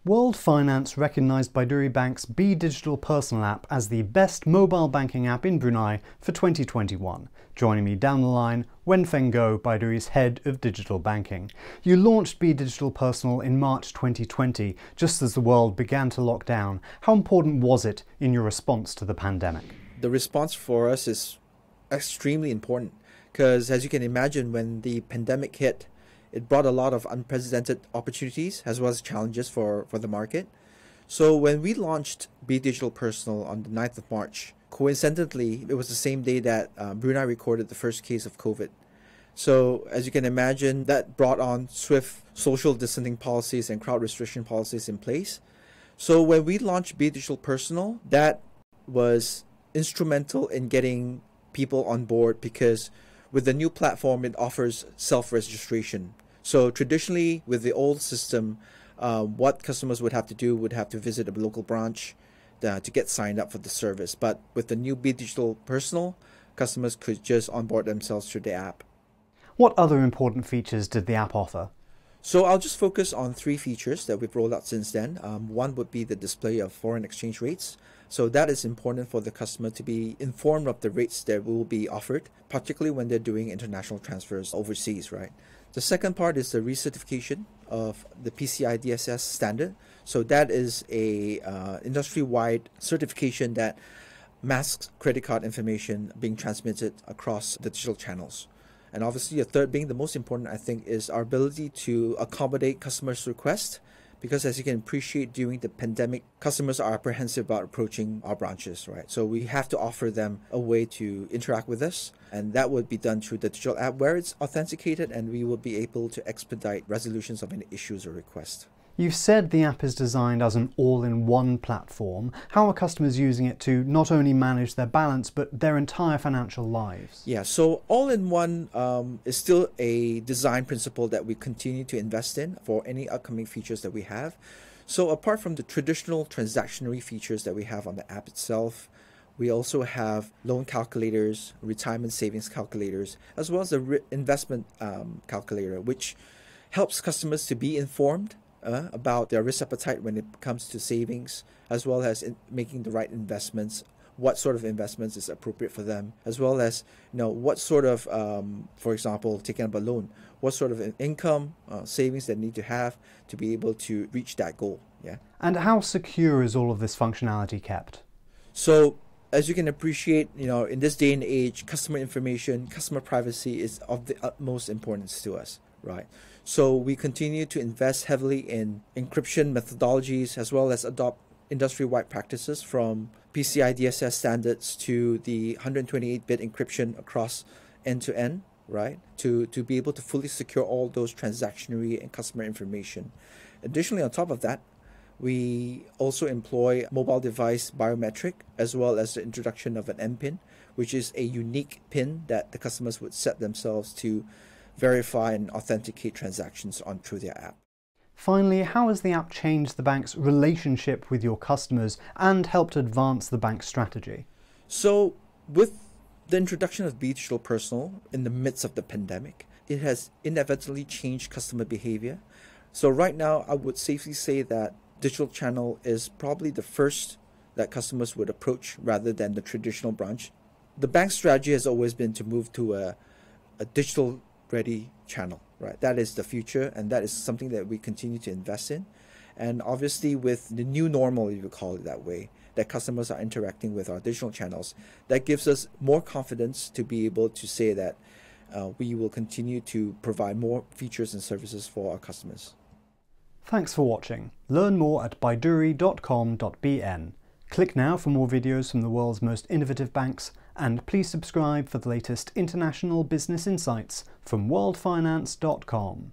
World Finance recognised Baiduri Bank's b.Digital personal app as the best mobile banking app in Brunei for 2021. Joining me down the line, Wen Feng Goh, Baiduri's head of digital banking. You launched b.Digital Personal in March 2020, just as the world began to lock down. How important was it in your response to the pandemic? The response for us is extremely important because, as you can imagine, when the pandemic hit, it brought a lot of unprecedented opportunities as well as challenges for the market. So when we launched b.Digital Personal on the 9th of March, coincidentally, it was the same day that Brunei recorded the first case of COVID. So as you can imagine, that brought on swift social distancing policies and crowd restriction policies in place. So when we launched b.Digital Personal, that was instrumental in getting people on board because with the new platform, it offers self-registration. So traditionally, with the old system, what customers would have to visit a local branch to get signed up for the service. But with the new b.Digital Personal, customers could just onboard themselves through the app. What other important features did the app offer? So I'll just focus on 3 features that we've rolled out since then. One would be the display of foreign exchange rates. So that is important for the customer to be informed of the rates that will be offered, particularly when they're doing international transfers overseas, right? The second part is the recertification of the PCI DSS standard. So that is a industry-wide certification that masks credit card information being transmitted across the digital channels. And obviously, the third being the most important, I think, is our ability to accommodate customers' requests. Because as you can appreciate, during the pandemic, customers are apprehensive about approaching our branches, right? So we have to offer them a way to interact with us. And that would be done through the digital app where it's authenticated, and we will be able to expedite resolutions of any issues or requests. You've said the app is designed as an all-in-one platform. How are customers using it to not only manage their balance, but their entire financial lives? Yeah, so all-in-one is still a design principle that we continue to invest in for any upcoming features that we have. So apart from the traditional transactionary features that we have on the app itself, we also have loan calculators, retirement savings calculators, as well as the investment calculator, which helps customers to be informed about their risk appetite when it comes to savings, as well as making the right investments, what sort of investments is appropriate for them, as well as what sort of, for example, taking up a loan, what sort of income, savings they need to have to be able to reach that goal. Yeah. And how secure is all of this functionality kept? So, as you can appreciate, in this day and age, customer information, customer privacy is of the utmost importance to us. Right. So we continue to invest heavily in encryption methodologies as well as adopt industry-wide practices from PCI DSS standards to the 128-bit encryption across end-to-end, right? To be able to fully secure all those transactionary and customer information. Additionally, on top of that, we also employ mobile device biometric as well as the introduction of an MPIN, which is a unique PIN that the customers would set themselves to verify and authenticate transactions through their app. Finally, how has the app changed the bank's relationship with your customers and helped advance the bank's strategy? So, with the introduction of b.Digital Personal in the midst of the pandemic, it has inevitably changed customer behavior. So right now, I would safely say that digital channel is probably the first that customers would approach rather than the traditional branch. The bank's strategy has always been to move to a digital ready channel, right? That is the future, and that is something that we continue to invest in. And obviously with the new normal, if you call it that way, that customers are interacting with our digital channels, that gives us more confidence to be able to say that we will continue to provide more features and services for our customers. Thanks for watching. Learn more at baiduri.com.bn. Click now for more videos from the world's most innovative banks, and please subscribe for the latest international business insights from worldfinance.com.